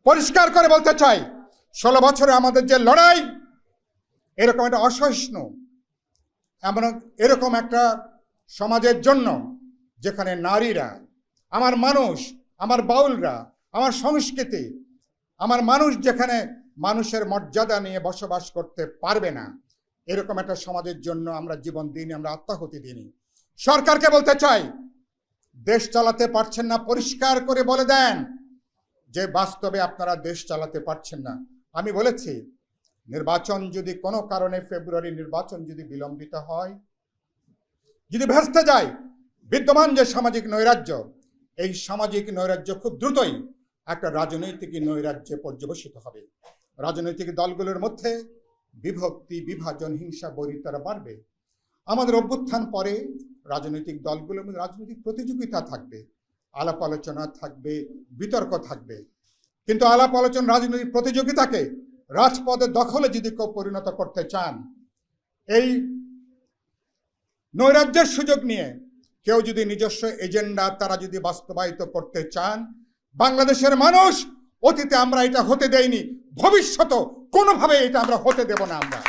পরিষ্কার করে বলতে চাই, 16 বছরে আমাদের যে লড়াই, এরকম একটা অসহিষ্ণু এরকম একটা সমাজের জন্য যেখানে নারীরা, আমার মানুষ, আমার বাউলরা, আমার সংস্কৃতি, আমার মানুষ যেখানে মানুষের মর্যাদা নিয়ে বসবাস করতে পারবে না, এরকম একটা সমাজের জন্য আমরা জীবন দিইনি, আমরা আত্মাহুতি দিইনি। সরকারকে বলতে চাই, দেশ চালাতে পারছেন না, পরিষ্কার করে বলে দেন যে বাস্তবে আপনারা দেশ চালাতে পারছেন না। আমি বলেছি, নির্বাচন যদি কোনো কারণে ফেব্রুয়ারি নির্বাচন যদি বিলম্বিত হয়, যদি ভেস্তে যায় বিদ্যমান যে সামাজিক নৈরাজ্য, এই সামাজিক নৈরাজ্য খুব দ্রুতই একটা রাজনৈতিক নৈরাজ্যে পর্যবসিত হবে। রাজনৈতিক দলগুলোর মধ্যে বিভক্তি, বিভাজন, হিংসা, বৈরিতারা বাড়বে। আমাদের অভ্যুত্থান পরে রাজনৈতিক দলগুলোর মধ্যে রাজনৈতিক প্রতিযোগিতা থাকবে, আলাপ আলোচনা থাকবে, বিতর্ক থাকবে। কিন্তু আলাপ আলোচনা, রাজনৈতিক প্রতিযোগিতাকে রাজপথের দখলে যদি কেউ পরিণত করতে চান, এই নৈরাজ্যের সুযোগ নিয়ে কেউ যদি নিজস্ব এজেন্ডা তারা যদি বাস্তবায়িত করতে চান, বাংলাদেশের মানুষ, অতীতে আমরা এটা হতে দেইনি, ভবিষ্যতেও কোনোভাবে এটা আমরা হতে দেব না। আমরা